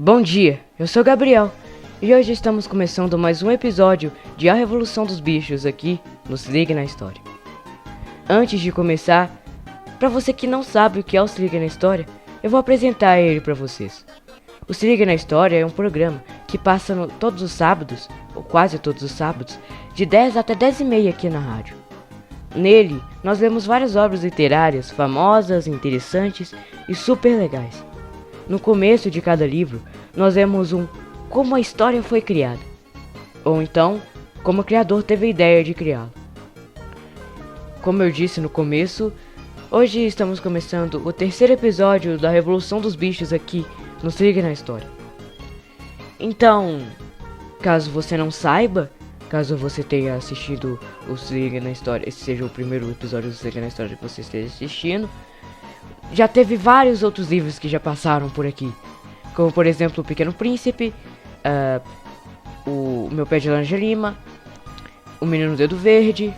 Bom dia, eu sou Gabriel e hoje estamos começando mais um episódio de A Revolução dos Bichos aqui no Se Liga na História. Antes de começar, para você que não sabe o que é o Se Liga na História, eu vou apresentar ele para vocês. O Se Liga na História é um programa que passa todos os sábados, ou quase todos os sábados, de 10 até 10h30 aqui na rádio. Nele, nós lemos várias obras literárias famosas, interessantes e super legais. No começo de cada livro, nós vemos como a história foi criada, ou então, como o criador teve a ideia de criá-la. Como eu disse no começo, hoje estamos começando o terceiro episódio da Revolução dos Bichos aqui no Se Liga na História. Então, caso você não saiba, caso você tenha assistido o Se Liga na História, esse seja o primeiro episódio do Se Liga na História que você esteja assistindo, já teve vários outros livros que já passaram por aqui, como por exemplo O Pequeno Príncipe, O Meu Pé de Laranja Lima, O Menino Dedo Verde,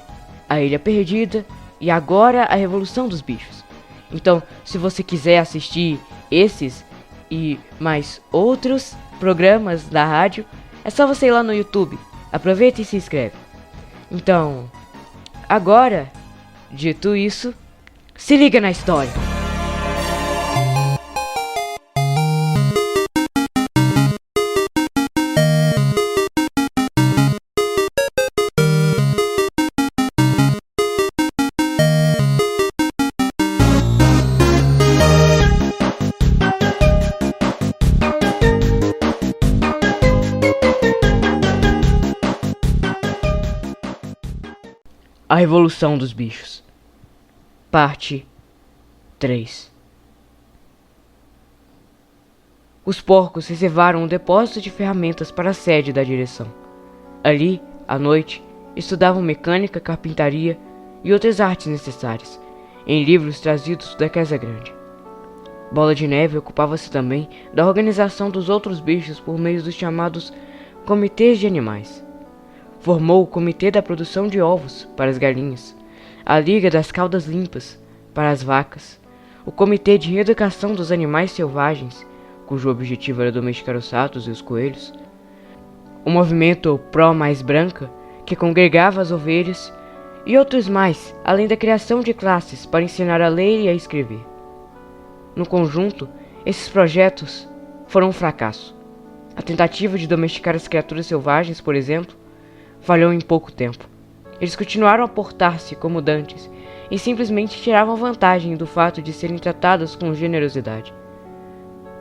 A Ilha Perdida e agora A Revolução dos Bichos. Então, se você quiser assistir esses e mais outros programas da rádio, é só você ir lá no YouTube. Aproveita e se inscreve. Então, agora, dito isso, se liga na história. A Revolução dos Bichos, Parte 3. Os porcos reservaram um depósito de ferramentas para a sede da direção. Ali, à noite, estudavam mecânica, carpintaria e outras artes necessárias, em livros trazidos da Casa Grande. Bola de Neve ocupava-se também da organização dos outros bichos por meio dos chamados comitês de animais. Formou o Comitê da Produção de Ovos para as galinhas, a Liga das Caudas Limpas para as vacas, o Comitê de Reeducação dos Animais Selvagens, cujo objetivo era domesticar os ratos e os coelhos, o Movimento Pró Mais Branca, que congregava as ovelhas, e outros mais, além da criação de classes para ensinar a ler e a escrever. No conjunto, esses projetos foram um fracasso. A tentativa de domesticar as criaturas selvagens, por exemplo, falhou em pouco tempo. Eles continuaram a portar-se como dantes e simplesmente tiravam vantagem do fato de serem tratados com generosidade.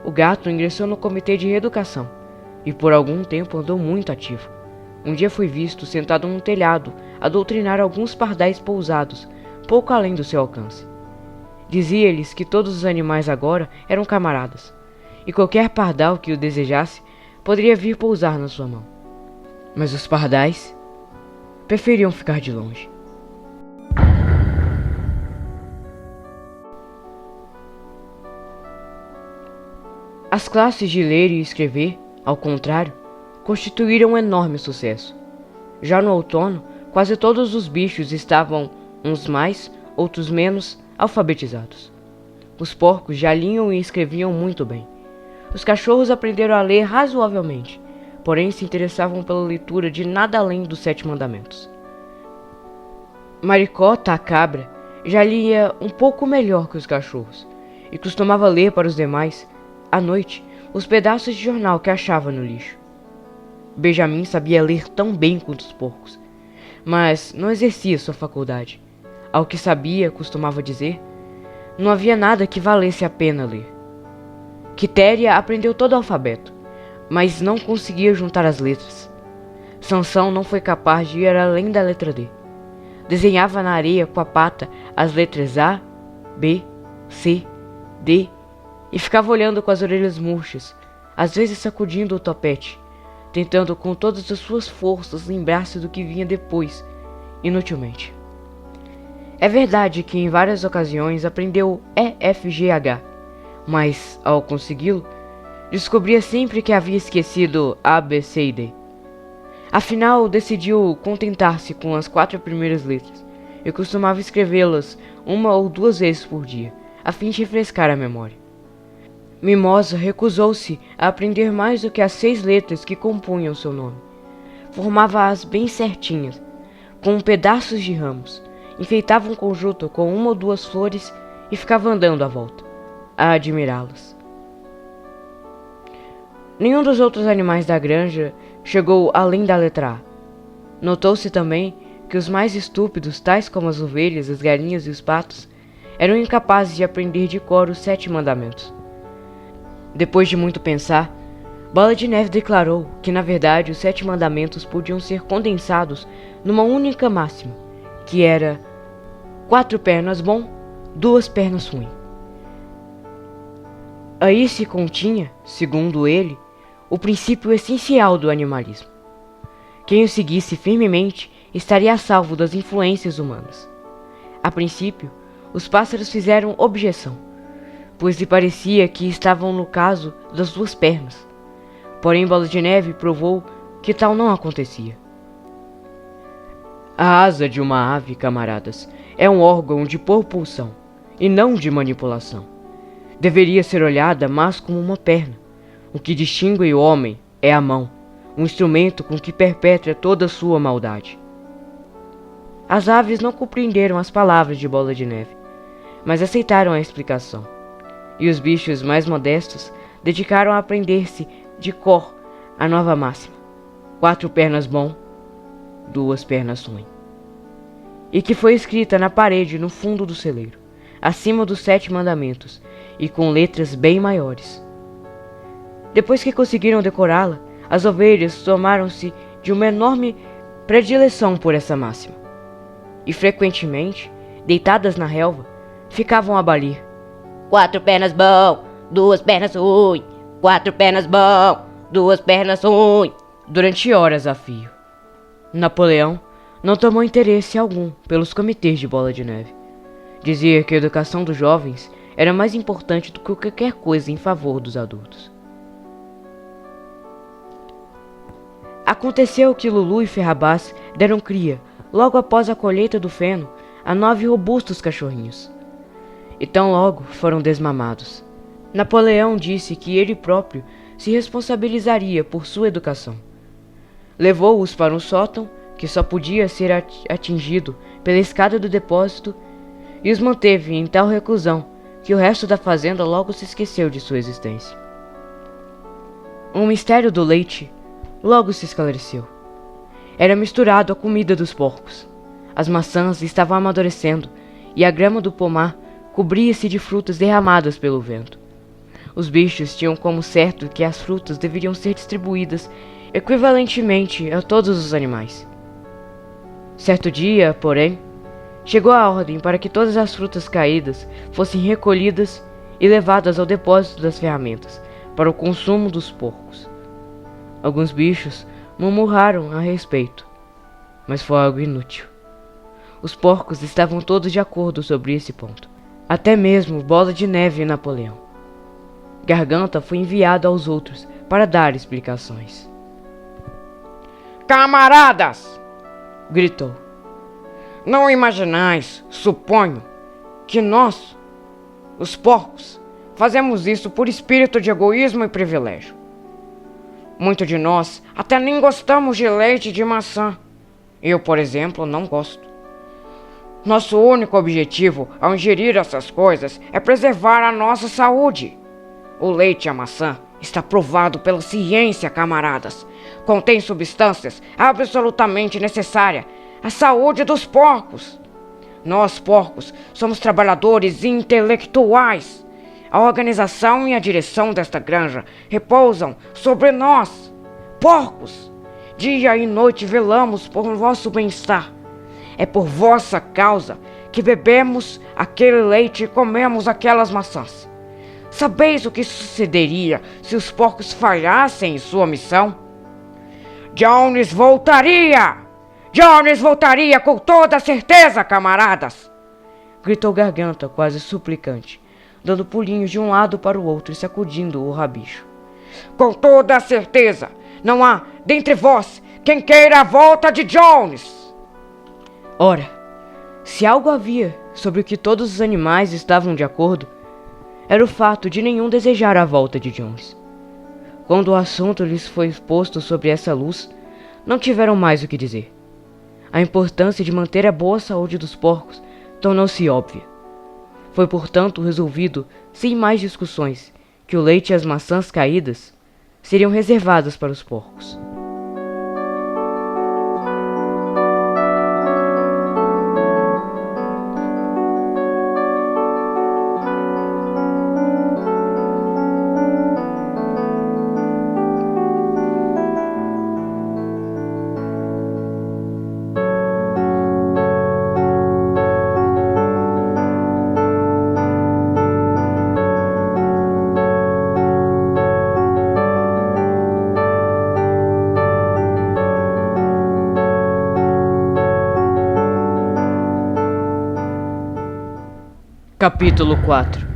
O gato ingressou no comitê de reeducação e por algum tempo andou muito ativo. Um dia foi visto sentado num telhado a doutrinar alguns pardais pousados, pouco além do seu alcance. Dizia-lhes que todos os animais agora eram camaradas, e qualquer pardal que o desejasse poderia vir pousar na sua mão. Mas os pardais preferiam ficar de longe. As classes de ler e escrever, ao contrário, constituíram um enorme sucesso. Já no outono, quase todos os bichos estavam, uns mais, outros menos, alfabetizados. Os porcos já liam e escreviam muito bem. Os cachorros aprenderam a ler razoavelmente, porém se interessavam pela leitura de nada além dos 7 mandamentos. Maricota, a cabra, já lia um pouco melhor que os cachorros, e costumava ler para os demais, à noite, os pedaços de jornal que achava no lixo. Benjamin sabia ler tão bem quanto os porcos, mas não exercia sua faculdade. Ao que sabia, costumava dizer, não havia nada que valesse a pena ler. Quitéria aprendeu todo o alfabeto, mas não conseguia juntar as letras. Sansão não foi capaz de ir além da letra D. Desenhava na areia com a pata as letras A, B, C, D e ficava olhando com as orelhas murchas, às vezes sacudindo o topete, tentando com todas as suas forças lembrar-se do que vinha depois, inutilmente. É verdade que em várias ocasiões aprendeu E, F, G, H, mas, ao consegui-lo, descobria sempre que havia esquecido A, B, C e D. Afinal, decidiu contentar-se com as 4 primeiras letras e costumava escrevê-las 1 ou 2 vezes por dia, a fim de refrescar a memória. Mimosa recusou-se a aprender mais do que as 6 letras que compunham seu nome. Formava-as bem certinhas, com pedaços de ramos, enfeitava um conjunto com 1 ou 2 flores e ficava andando à volta, a admirá-las. Nenhum dos outros animais da granja chegou além da letra A. Notou-se também que os mais estúpidos, tais como as ovelhas, as galinhas e os patos, eram incapazes de aprender de cor os 7 mandamentos. Depois de muito pensar, Bola de Neve declarou que, na verdade, os 7 mandamentos podiam ser condensados numa única máxima, que era 4 pernas bom, 2 pernas ruim. Aí se continha, segundo ele, o princípio essencial do animalismo. Quem o seguisse firmemente estaria a salvo das influências humanas. A princípio, os pássaros fizeram objeção, pois lhe parecia que estavam no caso das 2 pernas. Porém, Bola de Neve provou que tal não acontecia. A asa de uma ave, camaradas, é um órgão de propulsão e não de manipulação. Deveria ser olhada mais como uma perna. O que distingue o homem é a mão, um instrumento com que perpetra toda a sua maldade. As aves não compreenderam as palavras de Bola de Neve, mas aceitaram a explicação. E os bichos mais modestos dedicaram a aprender-se de cor a nova máxima: 4 pernas bom, 2 pernas ruim. E que foi escrita na parede no fundo do celeiro, acima dos 7 mandamentos, e com letras bem maiores. Depois que conseguiram decorá-la, as ovelhas tomaram-se de uma enorme predileção por essa máxima. E frequentemente, deitadas na relva, ficavam a balir: 4 pernas bom, 2 pernas ruim, 4 pernas bom, 2 pernas ruim, durante horas a fio. Napoleão não tomou interesse algum pelos comitês de Bola de Neve. Dizia que a educação dos jovens era mais importante do que qualquer coisa em favor dos adultos. Aconteceu que Lulu e Ferrabás deram cria, logo após a colheita do feno, a 9 robustos cachorrinhos. E tão logo foram desmamados. Napoleão disse que ele próprio se responsabilizaria por sua educação. Levou-os para um sótão que só podia ser atingido pela escada do depósito e os manteve em tal reclusão que o resto da fazenda logo se esqueceu de sua existência. O mistério do leite logo se esclareceu. Era misturado à comida dos porcos. As maçãs estavam amadurecendo e a grama do pomar cobria-se de frutas derramadas pelo vento. Os bichos tinham como certo que as frutas deveriam ser distribuídas equivalentemente a todos os animais. Certo dia, porém, chegou a ordem para que todas as frutas caídas fossem recolhidas e levadas ao depósito das ferramentas para o consumo dos porcos. Alguns bichos murmuraram a respeito, mas foi algo inútil. Os porcos estavam todos de acordo sobre esse ponto. Até mesmo Bola de Neve e Napoleão. Garganta foi enviado aos outros para dar explicações. Camaradas! Gritou. Não imaginais, suponho, que nós, os porcos, fazemos isso por espírito de egoísmo e privilégio. Muitos de nós até nem gostamos de leite de maçã. Eu, por exemplo, não gosto. Nosso único objetivo ao ingerir essas coisas é preservar a nossa saúde. O leite e a maçã está provado pela ciência, camaradas. Contém substâncias absolutamente necessárias à saúde dos porcos. Nós, porcos, somos trabalhadores intelectuais. A organização e a direção desta granja repousam sobre nós, porcos. Dia e noite velamos por vosso bem-estar. É por vossa causa que bebemos aquele leite e comemos aquelas maçãs. Sabeis o que sucederia se os porcos falhassem em sua missão? Jones voltaria! Jones voltaria com toda certeza, camaradas! Gritou Garganta, quase suplicante, dando pulinhos de um lado para o outro e sacudindo o rabicho. Com toda certeza, não há dentre vós quem queira a volta de Jones! Ora, se algo havia sobre o que todos os animais estavam de acordo, era o fato de nenhum desejar a volta de Jones. Quando o assunto lhes foi posto sobre essa luz, não tiveram mais o que dizer. A importância de manter a boa saúde dos porcos tornou-se óbvia. Foi, portanto, resolvido, sem mais discussões, que o leite e as maçãs caídas seriam reservadas para os porcos. Capítulo 4.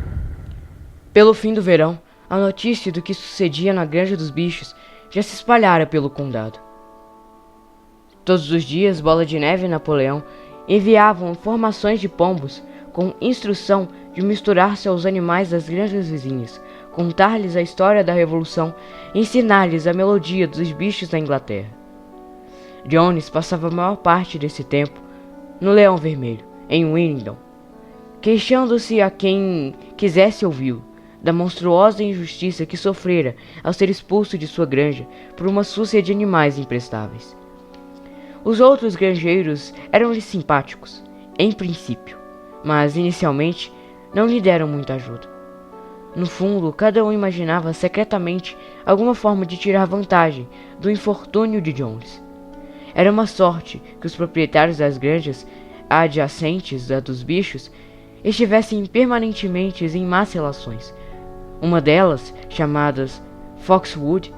Pelo fim do verão, a notícia do que sucedia na Granja dos Bichos já se espalhara pelo condado. Todos os dias, Bola de Neve e Napoleão enviavam informações de pombos com instrução de misturar-se aos animais das granjas vizinhas, contar-lhes a história da Revolução e ensinar-lhes a melodia dos bichos da Inglaterra. Jones passava a maior parte desse tempo no Leão Vermelho, em Willingdon, queixando-se a quem quisesse ouvi-lo da monstruosa injustiça que sofrera ao ser expulso de sua granja por uma súcia de animais imprestáveis. Os outros granjeiros eram-lhe simpáticos, em princípio, mas inicialmente não lhe deram muita ajuda. No fundo, cada um imaginava secretamente alguma forma de tirar vantagem do infortúnio de Jones. Era uma sorte que os proprietários das granjas adjacentes à dos bichos estivessem permanentemente em más relações. Uma delas, chamada Foxwood,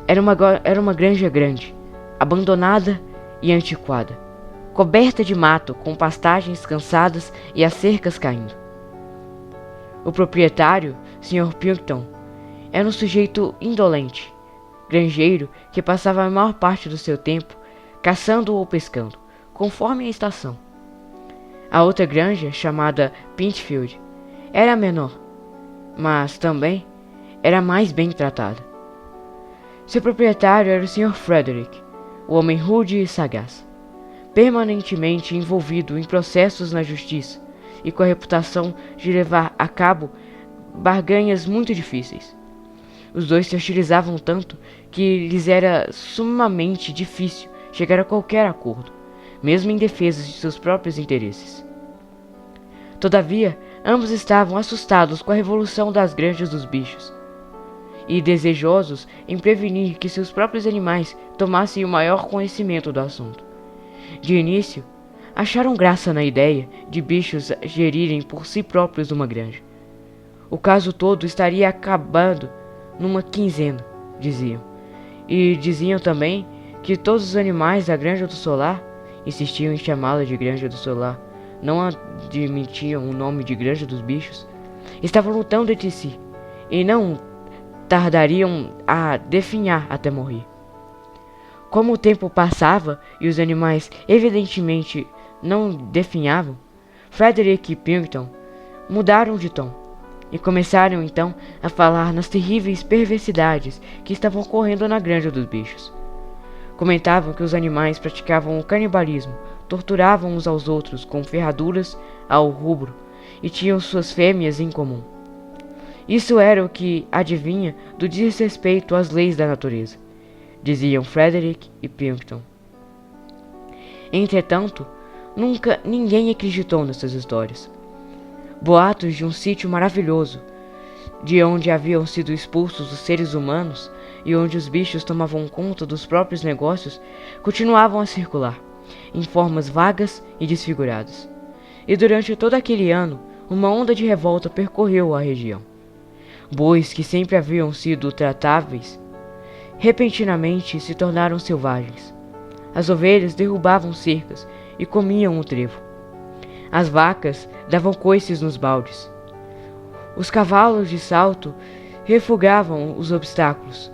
era uma granja grande, abandonada e antiquada, coberta de mato, com pastagens cansadas e as cercas caindo. O proprietário, Sr. Pilkington, era um sujeito indolente, granjeiro que passava a maior parte do seu tempo caçando ou pescando, conforme a estação. A outra granja, chamada Pintfield, era menor, mas também era mais bem tratada. Seu proprietário era o Sr. Frederick, o homem rude e sagaz, permanentemente envolvido em processos na justiça e com a reputação de levar a cabo barganhas muito difíceis. Os dois se hostilizavam tanto que lhes era sumamente difícil chegar a qualquer acordo, mesmo em defesa de seus próprios interesses. Todavia, ambos estavam assustados com a revolução das granjas dos bichos e desejosos em prevenir que seus próprios animais tomassem o maior conhecimento do assunto. De início, acharam graça na ideia de bichos gerirem por si próprios uma granja. O caso todo estaria acabado numa quinzena, diziam. E diziam também que todos os animais da Granja do Solar, insistiam em chamá-la de Granja do Solar, não admitiam o nome de Granja dos Bichos, estavam lutando entre si e não tardariam a definhar até morrer. Como o tempo passava e os animais evidentemente não definhavam, Frederick e Pilkington mudaram de tom e começaram então a falar nas terríveis perversidades que estavam ocorrendo na Granja dos Bichos. Comentavam que os animais praticavam o canibalismo, torturavam uns aos outros com ferraduras ao rubro e tinham suas fêmeas em comum. Isso era o que adivinha do desrespeito às leis da natureza, diziam Frederick e Pilkington. Entretanto, nunca ninguém acreditou nessas histórias. Boatos de um sítio maravilhoso, de onde haviam sido expulsos os seres humanos e onde os bichos tomavam conta dos próprios negócios, continuavam a circular, em formas vagas e desfiguradas. E durante todo aquele ano, uma onda de revolta percorreu a região. Bois que sempre haviam sido tratáveis, repentinamente se tornaram selvagens. As ovelhas derrubavam cercas e comiam o trevo. As vacas davam coices nos baldes. Os cavalos de salto refugavam os obstáculos,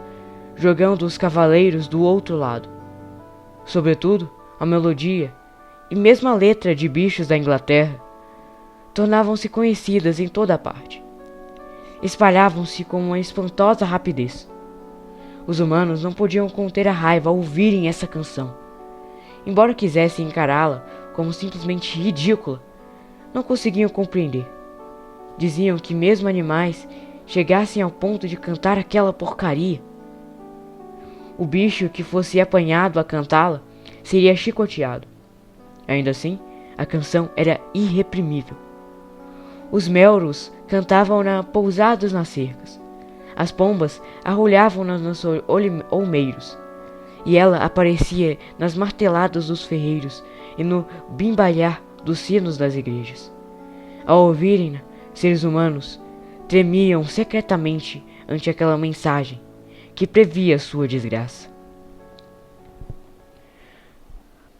jogando os cavaleiros do outro lado. Sobretudo, a melodia e mesmo a letra de bichos da Inglaterra tornavam-se conhecidas em toda a parte. espalhavam-se com uma espantosa rapidez. Os humanos não podiam conter a raiva ao ouvirem essa canção. Embora quisessem encará-la como simplesmente ridícula, não conseguiam compreender. Diziam que mesmo animais chegassem ao ponto de cantar aquela porcaria. O bicho que fosse apanhado a cantá-la seria chicoteado. Ainda assim, a canção era irreprimível. Os melros cantavam-na pousados nas cercas. As pombas arrulhavam-na nos olmeiros. E ela aparecia nas marteladas dos ferreiros e no bimbalhar dos sinos das igrejas. Ao ouvirem-na, seres humanos tremiam secretamente ante aquela mensagem que previa sua desgraça.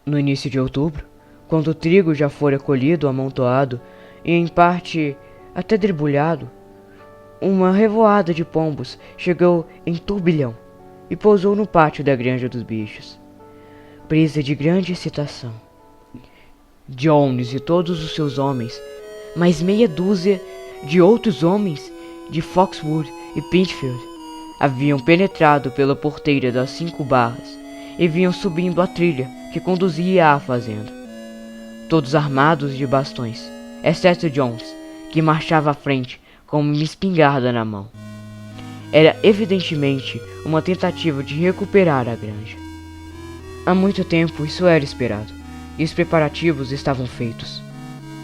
No início de outubro, quando o trigo já fora colhido, amontoado e em parte até debulhado, uma revoada de pombos chegou em turbilhão e pousou no pátio da granja dos bichos, presa de grande excitação. Jones e todos os seus homens, mais meia dúzia de outros homens de Foxwood e Pinchfield, haviam penetrado pela porteira das 5 barras e vinham subindo a trilha que conduzia à fazenda, todos armados de bastões, exceto Jones, que marchava à frente com uma espingarda na mão. Era evidentemente uma tentativa de recuperar a granja. Há muito tempo isso era esperado, e os preparativos estavam feitos.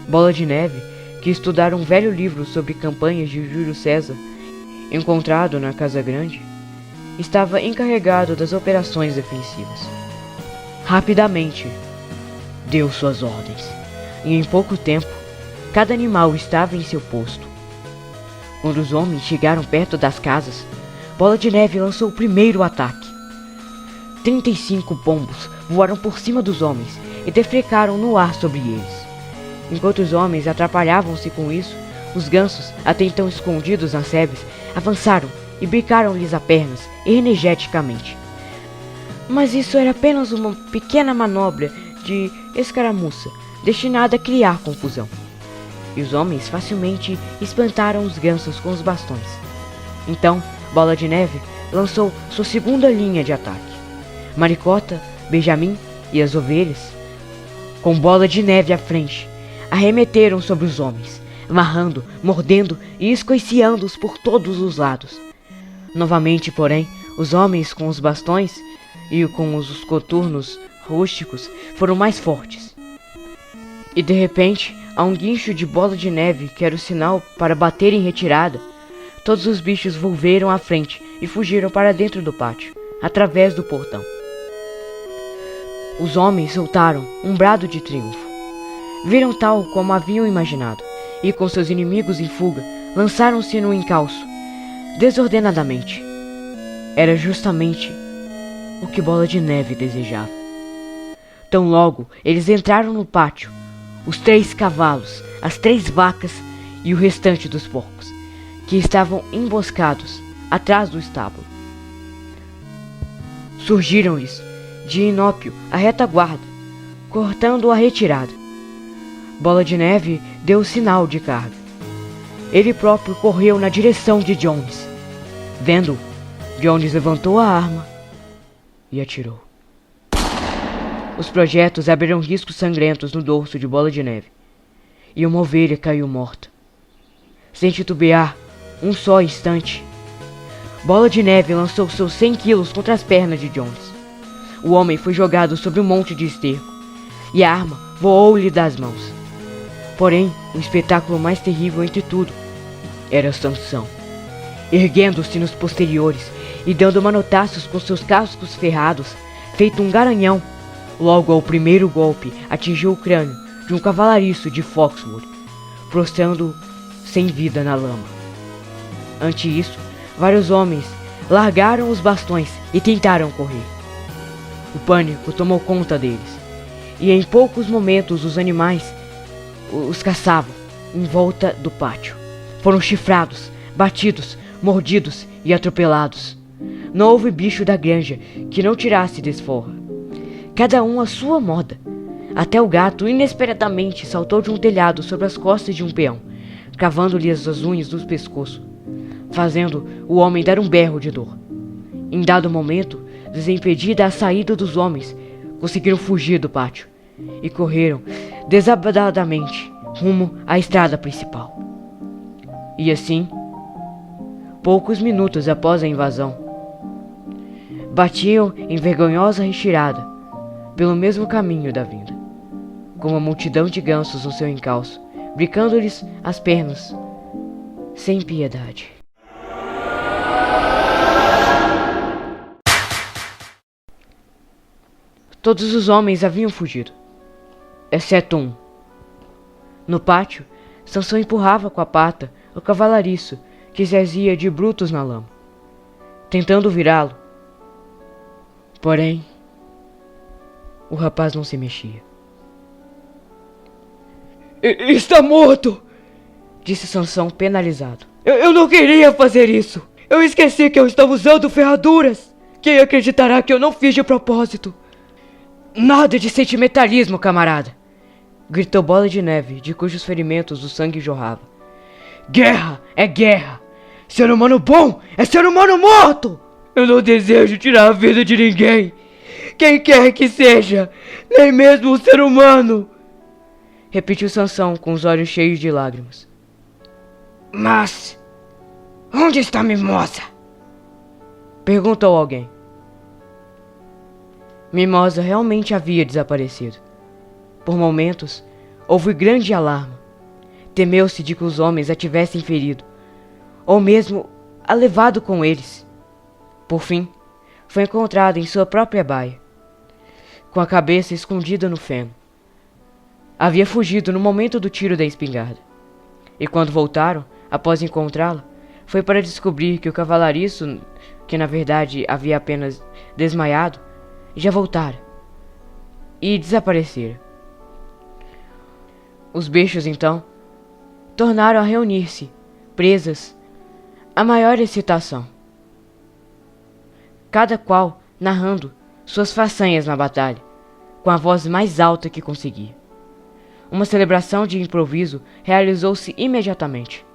Bola de Neve, que estudara um velho livro sobre campanhas de Júlio César, encontrado na Casa Grande, estava encarregado das operações defensivas. Rapidamente deu suas ordens, e em pouco tempo cada animal estava em seu posto. Quando os homens chegaram perto das casas, Bola de Neve lançou o primeiro ataque. 35 pombos voaram por cima dos homens e defecaram no ar sobre eles. Enquanto os homens atrapalhavam-se com isso, os gansos, até então escondidos nas sebes, avançaram e bicaram-lhes as pernas energeticamente. Mas isso era apenas uma pequena manobra de escaramuça, destinada a criar confusão. E os homens facilmente espantaram os gansos com os bastões. Então, Bola de Neve lançou sua segunda linha de ataque. Maricota, Benjamin e as ovelhas, com Bola de Neve à frente, arremeteram sobre os homens, amarrando, mordendo e escoiciando-os por todos os lados. Novamente, porém, os homens com os bastões e com os coturnos rústicos foram mais fortes. E de repente, a um guincho de Bola de Neve, que era o sinal para bater em retirada, todos os bichos volveram à frente e fugiram para dentro do pátio, através do portão. Os homens soltaram um brado de triunfo. Viram tal como haviam imaginado, e com seus inimigos em fuga, lançaram-se no encalço, desordenadamente. Era justamente o que Bola de Neve desejava. Tão logo eles entraram no pátio, os 3 cavalos, as 3 vacas e o restante dos porcos, que estavam emboscados atrás do estábulo. Surgiram-lhes de inópio a retaguarda, cortando a retirada. Bola de Neve deu o sinal de carga. Ele próprio correu na direção de Jones. Vendo-o, Jones levantou a arma e atirou. Os projetos abriram riscos sangrentos no dorso de Bola de Neve, e uma ovelha caiu morta. Sem titubear um só instante, Bola de Neve lançou seus 100 quilos contra as pernas de Jones. O homem foi jogado sobre um monte de esterco, e a arma voou-lhe das mãos. Porém, o espetáculo mais terrível entre tudo era Sansão, erguendo-se nos posteriores e dando manotaços com seus cascos ferrados, feito um garanhão. Logo ao primeiro golpe, atingiu o crânio de um cavalariço de Foxwood, prostrando-o sem vida na lama. Ante isso, vários homens largaram os bastões e tentaram correr. O pânico tomou conta deles, e em poucos momentos os animais os caçavam em volta do pátio. Foram chifrados, batidos, mordidos e atropelados. Não houve bicho da granja que não tirasse desforra, cada um à sua moda. Até o gato inesperadamente saltou de um telhado sobre as costas de um peão, cravando-lhe as unhas do pescoço. fazendo o homem dar um berro de dor. Em dado momento, desimpedida a saída dos homens, conseguiram fugir do pátio e correram desabadamente rumo à estrada principal. E assim, poucos minutos após a invasão, batiam em vergonhosa retirada pelo mesmo caminho da vinda, com uma multidão de gansos no seu encalço, brincando-lhes as pernas, sem piedade. Todos os homens haviam fugido, exceto um. No pátio, Sansão empurrava com a pata o cavalariço que jazia de brutos na lama, tentando virá-lo. Porém, o rapaz não se mexia. Está morto! Disse Sansão penalizado. Eu não queria fazer isso! Eu esqueci que eu estava usando ferraduras! Quem acreditará que eu não fiz de propósito? Nada de sentimentalismo, camarada! Gritou Bola de Neve, de cujos ferimentos o sangue jorrava. Guerra é guerra! Ser humano bom é ser humano morto! Eu não desejo tirar a vida de ninguém! Quem quer que seja, nem mesmo um ser humano! Repetiu Sansão com os olhos cheios de lágrimas. Mas onde está Mimosa? Perguntou alguém. Mimosa realmente havia desaparecido. Por momentos, houve grande alarme. Temeu-se de que os homens a tivessem ferido, ou mesmo a levado com eles. Por fim, foi encontrada em sua própria baia, com a cabeça escondida no feno. Havia fugido no momento do tiro da espingarda, e quando voltaram, após encontrá-la, foi para descobrir que o cavalariço, que na verdade havia apenas desmaiado, já voltara e desaparecera. Os bichos, então, tornaram a reunir-se, presas à maior excitação, cada qual narrando suas façanhas na batalha, com a voz mais alta que conseguia. Uma celebração de improviso realizou-se imediatamente.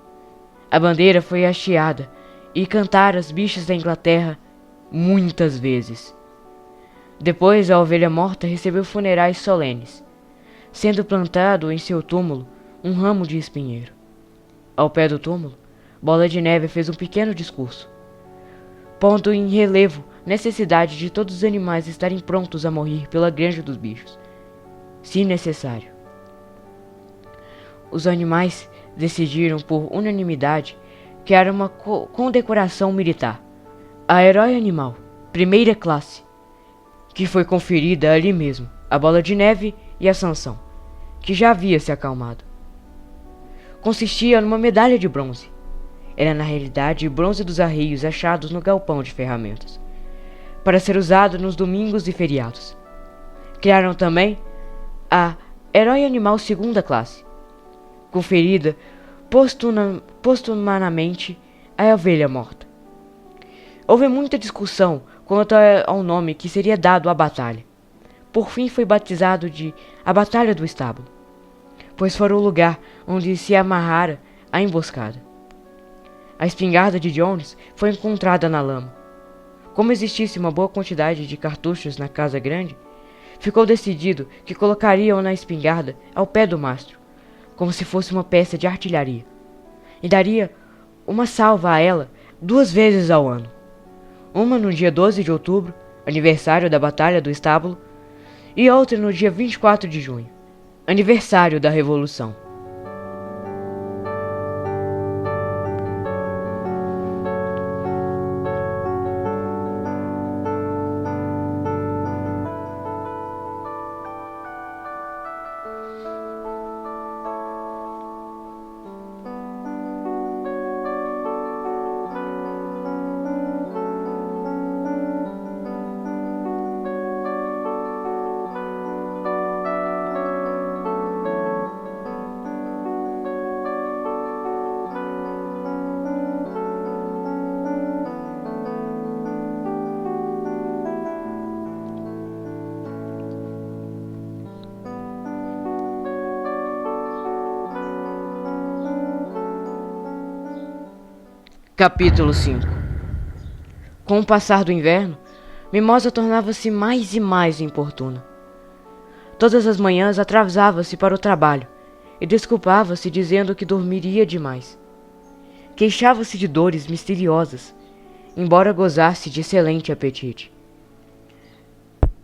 A bandeira foi hasteada e cantaram as bichas da Inglaterra muitas vezes. Depois a ovelha morta recebeu funerais solenes, sendo plantado em seu túmulo um ramo de espinheiro. Ao pé do túmulo, Bola de Neve fez um pequeno discurso, pondo em relevo a necessidade de todos os animais estarem prontos a morrer pela granja dos bichos, se necessário. Os animais decidiram por unanimidade que era uma condecoração militar, a Herói Animal, primeira classe, que foi conferida ali mesmo a Bola de Neve e a Sansão, que já havia se acalmado. Consistia numa medalha de bronze. Era na realidade bronze dos arreios achados no galpão de ferramentas, para ser usado nos domingos e feriados. Criaram também a Herói Animal segunda classe, conferida postumamente à ovelha morta. Houve muita discussão quanto ao nome que seria dado à batalha. Por fim foi batizado de a Batalha do Estábulo, pois foi o lugar onde se amarrara a emboscada. A espingarda de Jones foi encontrada na lama. Como existisse uma boa quantidade de cartuchos na casa grande, ficou decidido que colocariam na espingarda ao pé do mastro, como se fosse uma peça de artilharia, e daria uma salva a ela 2 vezes ao ano. Uma no dia 12 de outubro, aniversário da Batalha do Estábulo, e outra no dia 24 de junho, aniversário da Revolução. Capítulo 5. Com o passar do inverno, Mimosa tornava-se mais e mais importuna. Todas as manhãs atrasava-se para o trabalho e desculpava-se dizendo que dormiria demais. Queixava-se de dores misteriosas, embora gozasse de excelente apetite.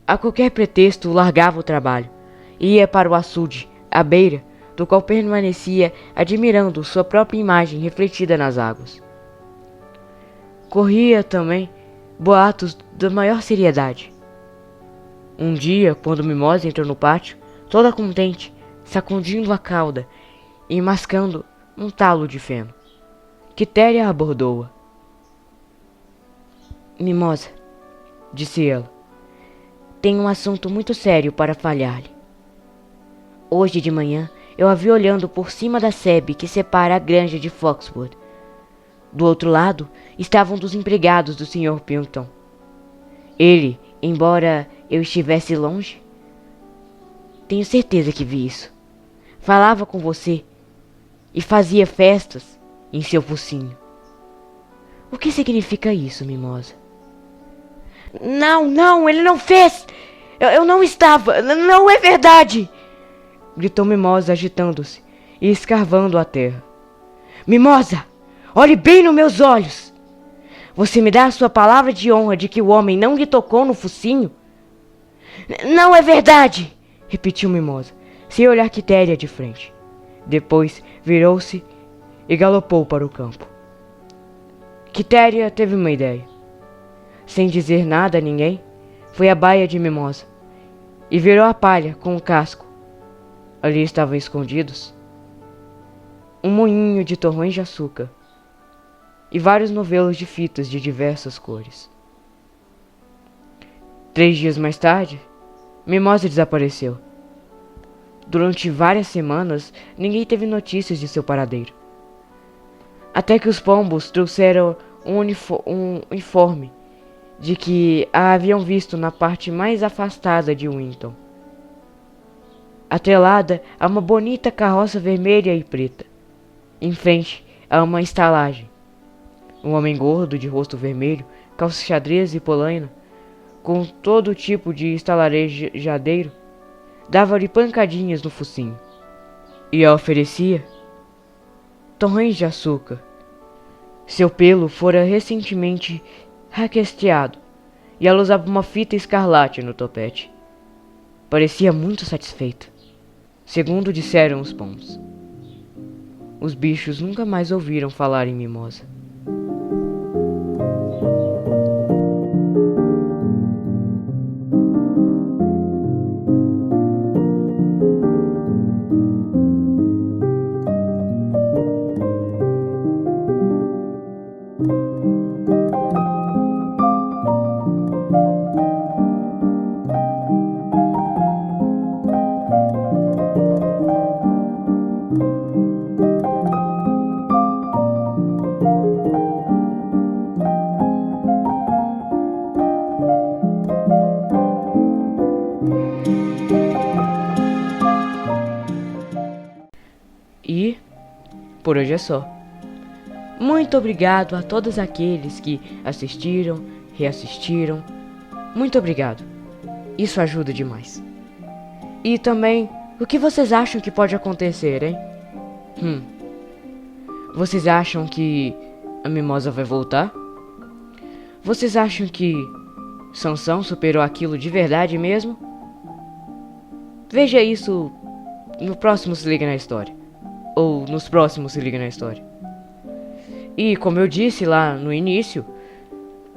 A qualquer pretexto largava o trabalho e ia para o açude, à beira, do qual permanecia admirando sua própria imagem refletida nas águas. Corria também boatos da maior seriedade. Um dia, quando Mimosa entrou no pátio, toda contente, sacudindo a cauda e mascando um talo de feno, Quitéria abordou-a. Mimosa, disse ela, tenho um assunto muito sério para falhar-lhe. Hoje de manhã eu a vi olhando por cima da sebe que separa a granja de Foxwood. Do outro lado estavam dos empregados do Sr. Pilkington. Ele, embora eu estivesse longe, tenho certeza que vi isso. Falava com você e fazia festas em seu focinho. O que significa isso, Mimosa? Não, ele não fez! Eu não estava! Não é verdade! Gritou Mimosa agitando-se e escarvando a terra. Mimosa! Olhe bem nos meus olhos! Você me dá a sua palavra de honra de que o homem não lhe tocou no focinho? Não é verdade! Repetiu Mimosa, sem olhar Quitéria de frente. Depois virou-se e galopou para o campo. Quitéria teve uma ideia. Sem dizer nada a ninguém, foi à baia de Mimosa e virou a palha com o casco. Ali estavam escondidos um moinho de torrões de açúcar e vários novelos de fitas de diversas cores. 3 dias mais tarde, Mimosa desapareceu. Durante várias semanas, ninguém teve notícias de seu paradeiro. Até que os pombos trouxeram um informe de que a haviam visto na parte mais afastada de Winton, atrelada a uma bonita carroça vermelha e preta, em frente a uma estalagem. Um homem gordo, de rosto vermelho, calça xadrez e polaina, com todo tipo de estalarejadeiro, dava-lhe pancadinhas no focinho e a oferecia torrões de açúcar. Seu pelo fora recentemente raquesteado e ela usava uma fita escarlate no topete. Parecia muito satisfeita, segundo disseram os pombos. Os bichos nunca mais ouviram falar em Mimosa. E por hoje é só. Muito obrigado a todos aqueles que assistiram, reassistiram. Muito obrigado. Isso ajuda demais. E também, o que vocês acham que pode acontecer, hein? Vocês acham que a Mimosa vai voltar? Vocês acham que Sansão superou aquilo de verdade mesmo? Veja isso no próximo Se Liga na História. Ou nos próximos Se Liga na História. E como eu disse lá no início,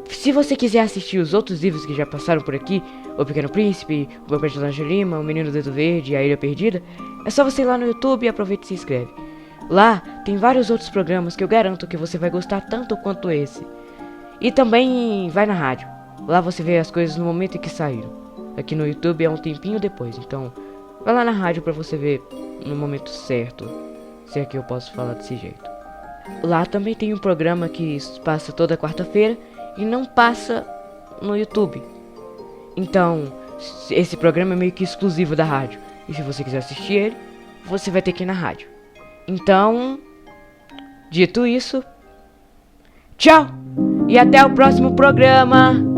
se você quiser assistir os outros livros que já passaram por aqui, O Pequeno Príncipe, O Meu Personagem Lima, O Menino do Dedo Verde, A Ilha Perdida, é só você ir lá no YouTube e aproveita e se inscreve. Lá tem vários outros programas que eu garanto que você vai gostar tanto quanto esse. E também vai na rádio. Lá você vê as coisas no momento em que saíram. Aqui no YouTube é um tempinho depois, então vai lá na rádio pra você ver no momento certo, se é que eu posso falar desse jeito. Lá também tem um programa que passa toda quarta-feira e não passa no YouTube. Então, esse programa é meio que exclusivo da rádio. E se você quiser assistir ele, você vai ter que ir na rádio. Então, dito isso, Tchau e até o próximo programa!